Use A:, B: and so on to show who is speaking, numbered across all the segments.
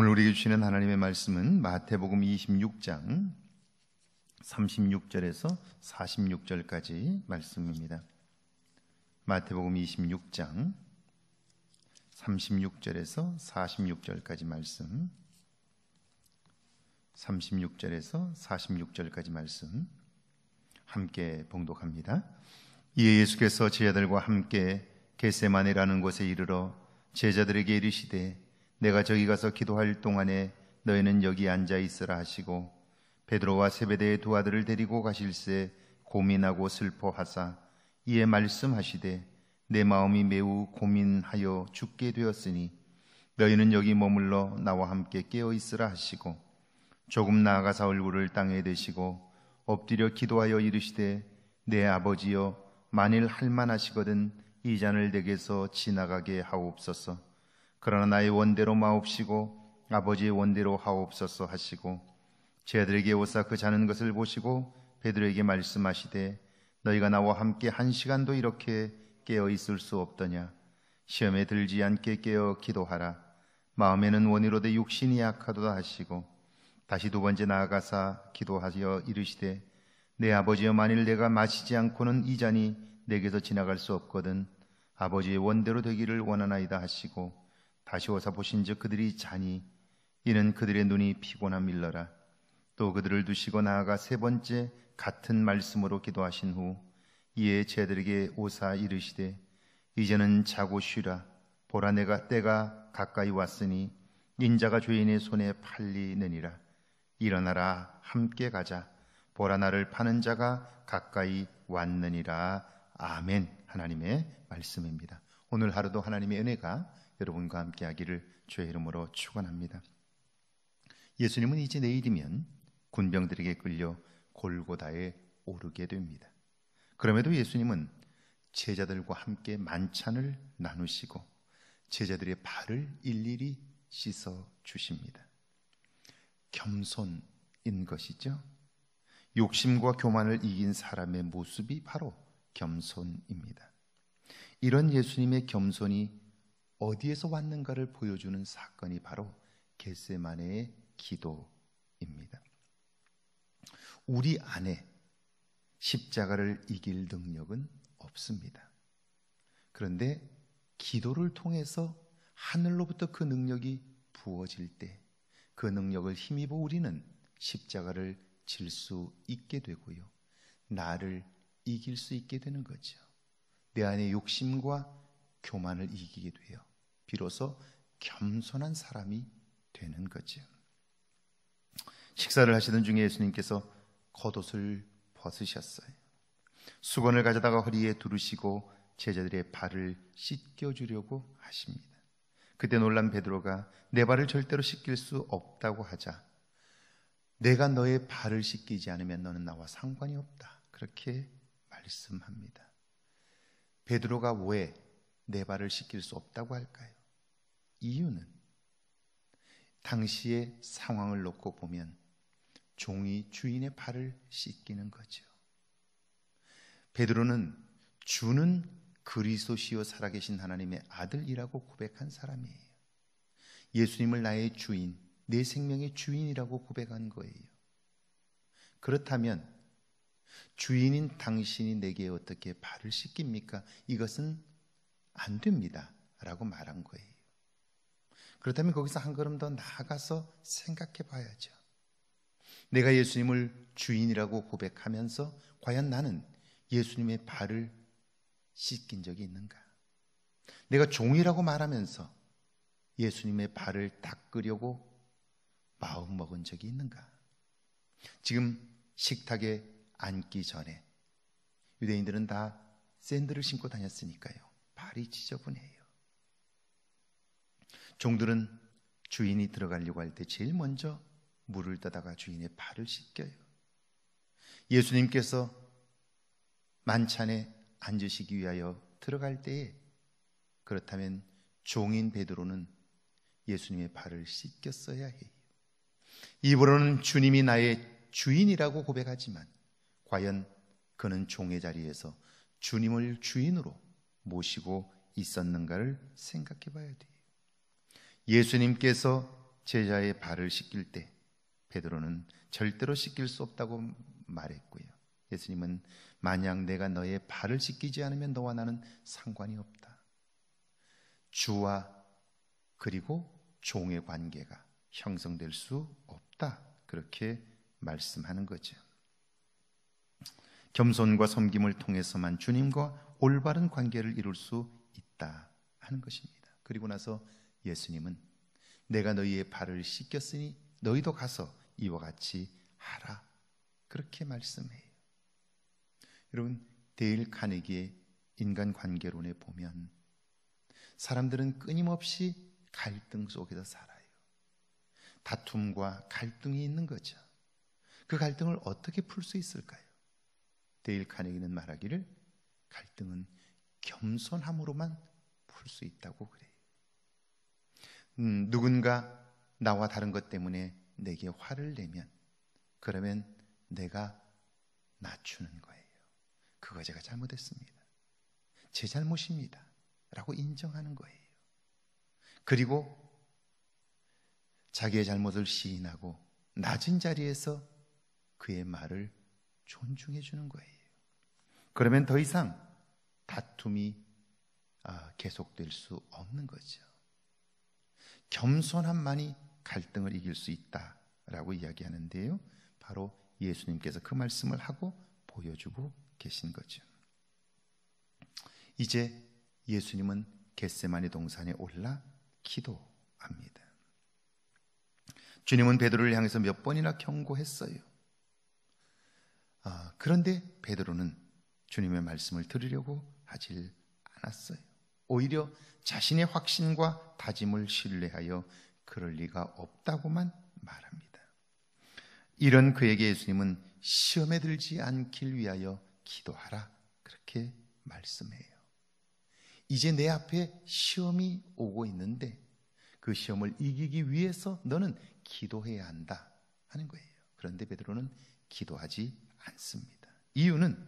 A: 오늘 우리에게 주시는 하나님의 말씀은 마태복음 26장 36절에서 46절까지 말씀입니다. 마태복음 26장 36절에서 46절까지 말씀, 36절에서 46절까지 말씀 함께 봉독합니다. 이에 예수께서 제자들과 함께 겟세마네라는 곳에 이르러 제자들에게 이르시되 내가 저기 가서 기도할 동안에 너희는 여기 앉아 있으라 하시고 베드로와 세베대의 두 아들을 데리고 가실새 고민하고 슬퍼하사 이에 말씀하시되 내 마음이 매우 고민하여 죽게 되었으니 너희는 여기 머물러 나와 함께 깨어 있으라 하시고 조금 나아가사 얼굴을 땅에 대시고 엎드려 기도하여 이르시되 내 아버지여 만일 할만하시거든 이 잔을 내게서 지나가게 하옵소서. 그러나 나의 원대로 마옵시고 아버지의 원대로 하옵소서 하시고 제자들에게 오사 그 자는 것을 보시고 베드로에게 말씀하시되 너희가 나와 함께 한 시간도 이렇게 깨어 있을 수 없더냐. 시험에 들지 않게 깨어 기도하라. 마음에는 원이로되 육신이 약하도다 하시고 다시 두 번째 나아가사 기도하여 이르시되 내 아버지여 만일 내가 마시지 않고는 이 잔이 내게서 지나갈 수 없거든 아버지의 원대로 되기를 원하나이다 하시고 다시 오사 보신즉 그들이 자니 이는 그들의 눈이 피곤함일러라. 또 그들을 두시고 나아가 세 번째 같은 말씀으로 기도하신 후 이에 제자들에게 오사 이르시되 이제는 자고 쉬라. 보라 내가 때가 가까이 왔으니 인자가 죄인의 손에 팔리느니라. 일어나라 함께 가자. 보라 나를 파는 자가 가까이 왔느니라. 아멘. 하나님의 말씀입니다. 오늘 하루도 하나님의 은혜가 여러분과 함께 하기를 주의 이름으로 축원합니다. 예수님은 이제 내일이면 군병들에게 끌려 골고다에 오르게 됩니다. 그럼에도 예수님은 제자들과 함께 만찬을 나누시고 제자들의 발을 일일이 씻어 주십니다. 겸손인 것이죠. 욕심과 교만을 이긴 사람의 모습이 바로 겸손입니다. 이런 예수님의 겸손이 어디에서 왔는가를 보여주는 사건이 바로 겟세마네의 기도입니다. 우리 안에 십자가를 이길 능력은 없습니다. 그런데 기도를 통해서 하늘로부터 그 능력이 부어질 때 그 능력을 힘입어 우리는 십자가를 질 수 있게 되고요. 나를 이길 수 있게 되는 거죠. 내 안의 욕심과 교만을 이기게 돼요. 비로소 겸손한 사람이 되는 거죠. 식사를 하시던 중에 예수님께서 겉옷을 벗으셨어요. 수건을 가져다가 허리에 두르시고 제자들의 발을 씻겨주려고 하십니다. 그때 놀란 베드로가 내 발을 절대로 씻길 수 없다고 하자 내가 너의 발을 씻기지 않으면 너는 나와 상관이 없다. 그렇게 말씀합니다. 베드로가 왜 내 발을 씻길 수 없다고 할까요? 이유는 당시의 상황을 놓고 보면 종이 주인의 발을 씻기는 거죠. 베드로는 주는 그리스도시요 살아계신 하나님의 아들이라고 고백한 사람이에요. 예수님을 나의 주인, 내 생명의 주인이라고 고백한 거예요. 그렇다면 주인인 당신이 내게 어떻게 발을 씻깁니까? 이것은 안 됩니다 라고 말한 거예요. 그렇다면 거기서 한 걸음 더 나아가서 생각해 봐야죠. 내가 예수님을 주인이라고 고백하면서 과연 나는 예수님의 발을 씻긴 적이 있는가? 내가 종이라고 말하면서 예수님의 발을 닦으려고 마음먹은 적이 있는가? 지금 식탁에 앉기 전에 유대인들은 다 샌들을 신고 다녔으니까요. 발이 지저분해요. 종들은 주인이 들어가려고 할 때 제일 먼저 물을 떠다가 주인의 발을 씻겨요. 예수님께서 만찬에 앉으시기 위하여 들어갈 때에 그렇다면 종인 베드로는 예수님의 발을 씻겼어야 해요. 입으로는 주님이 나의 주인이라고 고백하지만 과연 그는 종의 자리에서 주님을 주인으로 모시고 있었는가를 생각해 봐야 돼요. 예수님께서 제자의 발을 씻길 때 베드로는 절대로 씻길 수 없다고 말했고요. 예수님은 만약 내가 너의 발을 씻기지 않으면 너와 나는 상관이 없다. 주와 그리고 종의 관계가 형성될 수 없다. 그렇게 말씀하는 거죠. 겸손과 섬김을 통해서만 주님과 올바른 관계를 이룰 수 있다 하는 것입니다. 그리고 나서 예수님은 내가 너희의 발을 씻겼으니 너희도 가서 이와 같이 하라. 그렇게 말씀해요. 여러분, 데일 카네기의 인간관계론에 보면 사람들은 끊임없이 갈등 속에서 살아요. 다툼과 갈등이 있는 거죠. 그 갈등을 어떻게 풀 수 있을까요? 데일 카네기는 말하기를 갈등은 겸손함으로만 풀 수 있다고 그래요. 누군가 나와 다른 것 때문에 내게 화를 내면 그러면 내가 낮추는 거예요. 그거 제가 잘못했습니다. 제 잘못입니다. 라고 인정하는 거예요. 그리고 자기의 잘못을 시인하고 낮은 자리에서 그의 말을 존중해 주는 거예요. 그러면 더 이상 다툼이 계속될 수 없는 거죠. 겸손함만이 갈등을 이길 수 있다라고 이야기하는데요. 바로 예수님께서 그 말씀을 하고 보여주고 계신 거죠. 이제 예수님은 겟세마네 동산에 올라 기도합니다. 주님은 베드로를 향해서 몇 번이나 경고했어요. 그런데 베드로는 주님의 말씀을 들으려고 하질 않았어요. 오히려 자신의 확신과 다짐을 신뢰하여 그럴 리가 없다고만 말합니다. 이런 그에게 예수님은 시험에 들지 않길 위하여 기도하라. 그렇게 말씀해요. 이제 내 앞에 시험이 오고 있는데 그 시험을 이기기 위해서 너는 기도해야 한다 하는 거예요. 그런데 베드로는 기도하지 않습니다. 이유는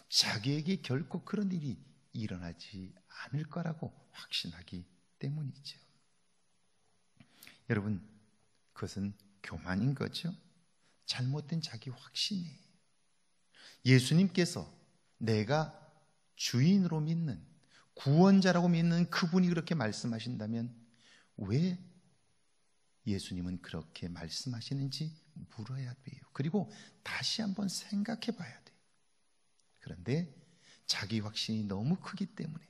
A: 자기에게 결코 그런 일이 일어나지 않을 거라고 확신하기 때문이죠. 여러분, 그것은 교만인 거죠. 잘못된 자기 확신이에요. 예수님께서 내가 주인으로 믿는, 구원자라고 믿는 그분이 그렇게 말씀하신다면 왜 예수님은 그렇게 말씀하시는지 물어야 돼요. 그리고 다시 한번 생각해 봐야 돼요. 그런데 자기 확신이 너무 크기 때문에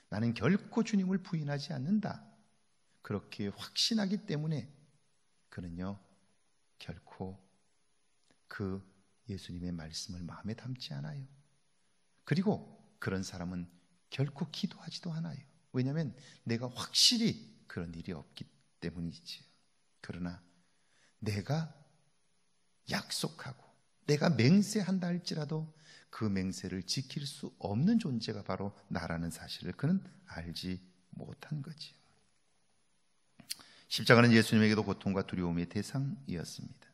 A: 나는 결코 주님을 부인하지 않는다. 그렇게 확신하기 때문에 그는요, 결코 그 예수님의 말씀을 마음에 담지 않아요. 그리고 그런 사람은 결코 기도하지도 않아요. 왜냐하면 내가 확실히 그런 일이 없기 때문이지. 그러나 내가 약속하고 내가 맹세한다 할지라도 그 맹세를 지킬 수 없는 존재가 바로 나라는 사실을 그는 알지 못한 거지. 십자가는 예수님에게도 고통과 두려움의 대상이었습니다.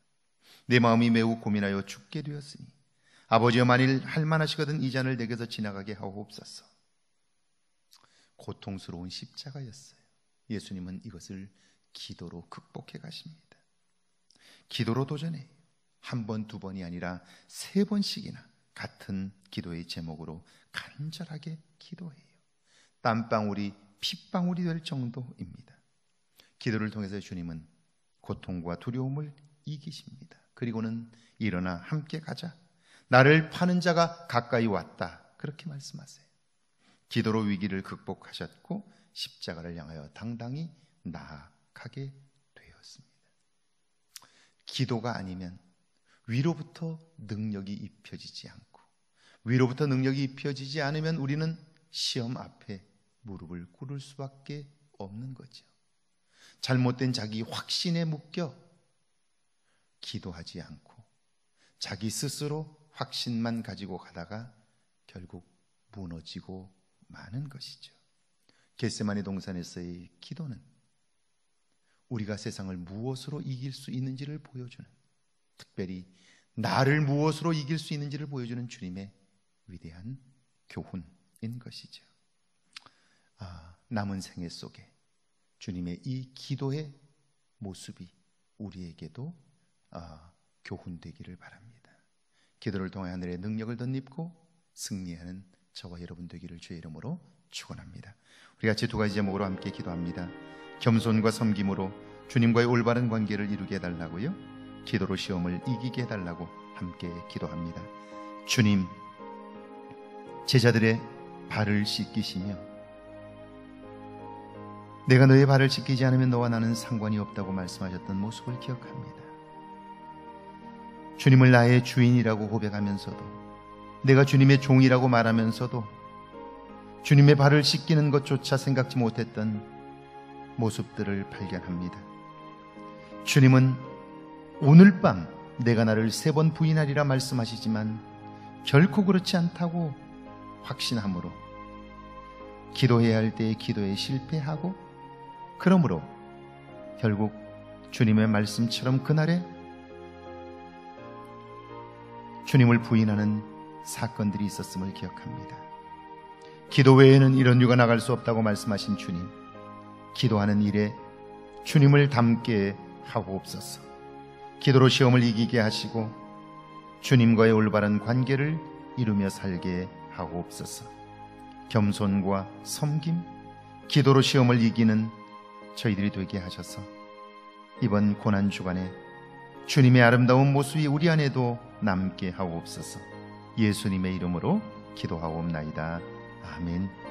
A: 내 마음이 매우 고민하여 죽게 되었으니 아버지여 만일 할만하시거든 이 잔을 내게서 지나가게 하옵소서. 고통스러운 십자가였어요. 예수님은 이것을 기도로 극복해 가십니다. 기도로 도전해요. 한 번, 두 번이 아니라 3번씩이나 같은 기도의 제목으로 간절하게 기도해요. 땀방울이 핏방울이 될 정도입니다. 기도를 통해서 주님은 고통과 두려움을 이기십니다. 그리고는 일어나 함께 가자. 나를 파는 자가 가까이 왔다. 그렇게 말씀하세요. 기도로 위기를 극복하셨고 십자가를 향하여 당당히 나아가게 되었습니다. 기도가 아니면 위로부터 능력이 입혀지지 않고 위로부터 능력이 입혀지지 않으면 우리는 시험 앞에 무릎을 꿇을 수밖에 없는 거죠. 잘못된 자기 확신에 묶여 기도하지 않고 자기 스스로 확신만 가지고 가다가 결국 무너지고 마는 것이죠. 겟세마네 동산에서의 기도는 우리가 세상을 무엇으로 이길 수 있는지를 보여주는, 특별히 나를 무엇으로 이길 수 있는지를 보여주는 주님의 위대한 교훈인 것이죠. 남은 생애 속에 주님의 이 기도의 모습이 우리에게도 교훈되기를 바랍니다. 기도를 통해 하늘의 능력을 덧입고 승리하는 저와 여러분 되기를 주의 이름으로 축원합니다. 우리 같이 두 가지 제목으로 함께 기도합니다. 겸손과 섬김으로 주님과의 올바른 관계를 이루게 해달라고요. 기도로 시험을 이기게 해달라고 함께 기도합니다. 주님, 제자들의 발을 씻기시며 내가 너의 발을 씻기지 않으면 너와 나는 상관이 없다고 말씀하셨던 모습을 기억합니다. 주님을 나의 주인이라고 고백하면서도, 내가 주님의 종이라고 말하면서도 주님의 발을 씻기는 것조차 생각지 못했던 모습들을 발견합니다. 주님은 오늘 밤 내가 나를 3번 부인하리라 말씀하시지만 결코 그렇지 않다고 확신함으로 기도해야 할 때에 기도에 실패하고, 그러므로 결국 주님의 말씀처럼 그날에 주님을 부인하는 사건들이 있었음을 기억합니다. 기도 외에는 이런 유가 나갈 수 없다고 말씀하신 주님, 기도하는 일에 주님을 닮게 하옵소서. 기도로 시험을 이기게 하시고 주님과의 올바른 관계를 이루며 살게 하옵소서. 겸손과 섬김, 기도로 시험을 이기는 저희들이 되게 하셔서 이번 고난주간에 주님의 아름다운 모습이 우리 안에도 남게 하옵소서. 예수님의 이름으로 기도하옵나이다. 아멘.